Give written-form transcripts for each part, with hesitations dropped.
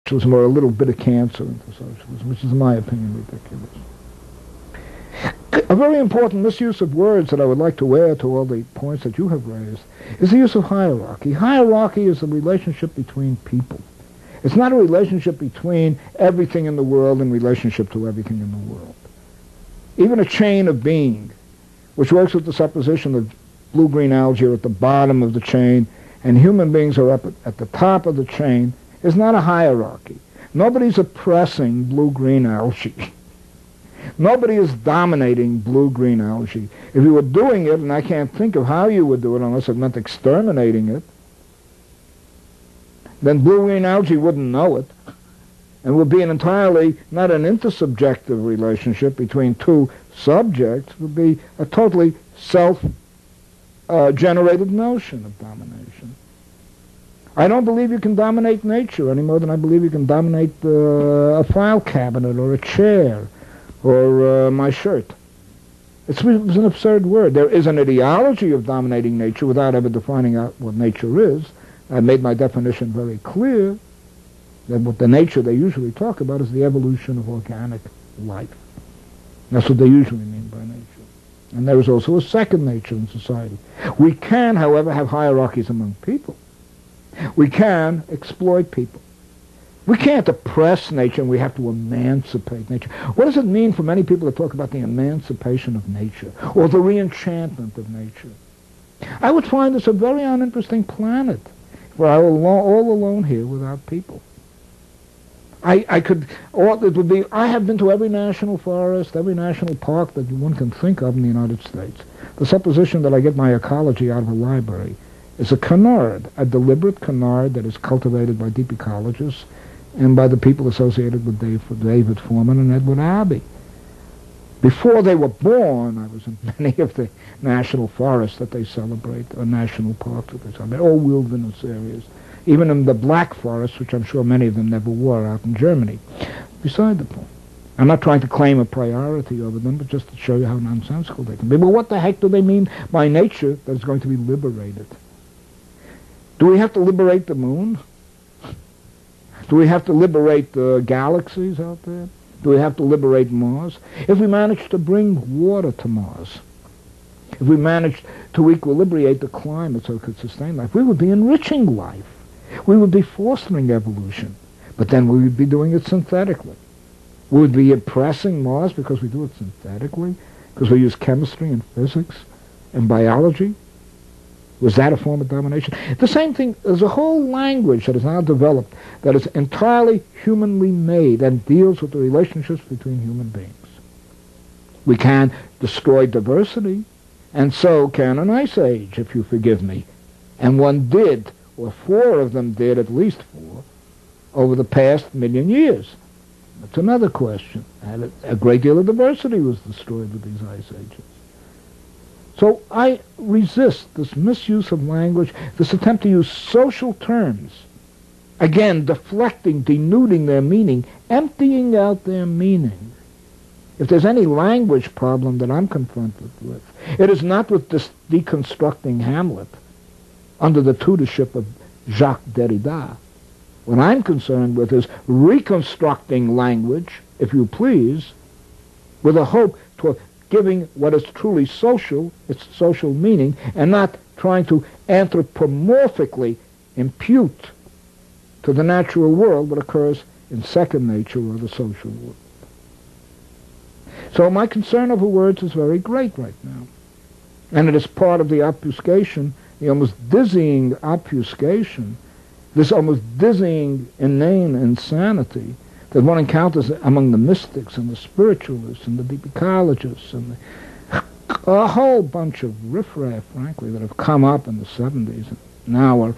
socialism or a little bit of cancer into socialism, which is, in my opinion, ridiculous. A very important misuse of words that I would like to add to all the points that you have raised is the use of hierarchy. Hierarchy is a relationship between people. It's not a relationship between everything in the world in relationship to everything in the world. Even a chain of being, which works with the supposition that blue-green algae are at the bottom of the chain and human beings are up at the top of the chain, is not a hierarchy. Nobody's oppressing blue-green algae. Nobody is dominating blue-green algae. If you were doing it, and I can't think of how you would do it unless it meant exterminating it, then blue-green algae wouldn't know it, and would be an entirely, not an intersubjective relationship between two subjects, it would be a totally self-generated notion of domination. I don't believe you can dominate nature any more than I believe you can dominate a file cabinet or a chair or my shirt. It's an absurd word. There is an ideology of dominating nature without ever defining out what nature is. I made my definition very clear that what the nature they usually talk about is the evolution of organic life. That's what they usually mean by nature. And there is also a second nature in society. We can, however, have hierarchies among people. We can exploit people. We can't oppress nature, and we have to emancipate nature. What does it mean for many people to talk about the emancipation of nature or the re-enchantment of nature? I would find this a very uninteresting planet where I will all alone here without people. I have been to every national forest, every national park that one can think of in the United States. The supposition that I get my ecology out of a library is a canard, a deliberate canard that is cultivated by deep ecologists and by the people associated with David Foreman and Edward Abbey. Before they were born, I was in many of the national forests that they celebrate, or national parks that they celebrate, all wilderness areas, even in the Black Forest, which I'm sure many of them never were, out in Germany. Beside the point. I'm not trying to claim a priority over them, but just to show you how nonsensical they can be. But what the heck do they mean by nature that is going to be liberated? Do we have to liberate the moon? Do we have to liberate the galaxies out there? Do we have to liberate Mars? If we manage to bring water to Mars, if we manage to equilibrate the climate so it could sustain life, we would be enriching life. We would be fostering evolution. But then we would be doing it synthetically. We would be oppressing Mars because we do it synthetically, because we use chemistry and physics and biology. Was that a form of domination? The same thing, there's a whole language that is now developed that is entirely humanly made and deals with the relationships between human beings. We can destroy diversity, and so can an ice age, if you forgive me. And one did, or four of them did, at least four, over the past 1,000,000 years. That's another question. And a great deal of diversity was destroyed with these ice ages. So I resist this misuse of language, this attempt to use social terms, again, deflecting, denuding their meaning, emptying out their meaning. If there's any language problem that I'm confronted with, it is not with this deconstructing Hamlet under the tutorship of Jacques Derrida. What I'm concerned with is reconstructing language, if you please, with a hope to giving what is truly social its social meaning, and not trying to anthropomorphically impute to the natural world what occurs in second nature or the social world. So my concern over words is very great right now. And it is part of the obfuscation, the almost dizzying obfuscation, this almost dizzying, inane insanity that one encounters among the mystics and the spiritualists and the deep ecologists and a whole bunch of riffraff, frankly, that have come up in the 70s and now are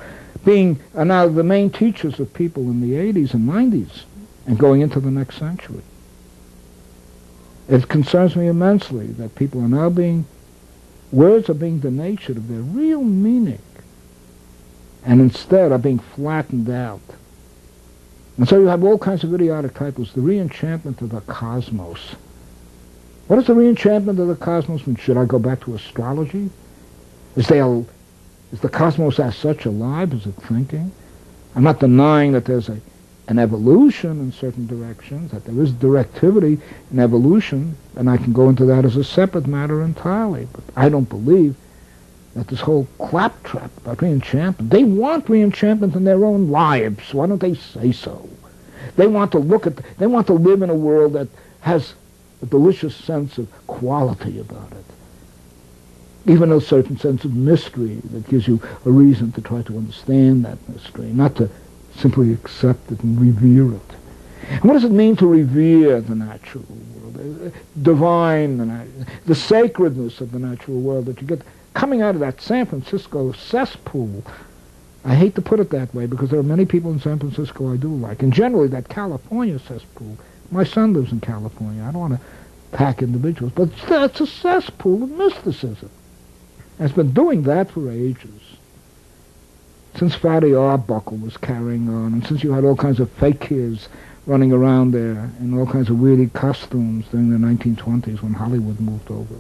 now the main teachers of people in the 80s and 90s and going into the next century. It concerns me immensely that people are now words are being denatured of their real meaning and instead are being flattened out. And so you have all kinds of idiotic titles. The re-enchantment of the cosmos. What is the re-enchantment of the cosmos? And should I go back to astrology? Is the cosmos as such alive? Is it thinking? I'm not denying that there's an evolution in certain directions, that there is directivity in evolution, and I can go into that as a separate matter entirely. But I don't believe that this whole claptrap about re-enchantment, they want re-enchantment in their own lives. Why don't they say so? They want to live in a world that has a delicious sense of quality about it. Even a certain sense of mystery that gives you a reason to try to understand that mystery, not to simply accept it and revere it. And what does it mean to revere the natural world? Divine, the sacredness of the natural world that you get coming out of that San Francisco cesspool. I hate to put it that way because there are many people in San Francisco I do like. And generally that California cesspool. My son lives in California. I don't want to attack individuals, but it's a cesspool of mysticism. And it's been doing that for ages. Since Fatty Arbuckle was carrying on, and since you had all kinds of fakirs running around there in all kinds of weird costumes during the 1920s when Hollywood moved over.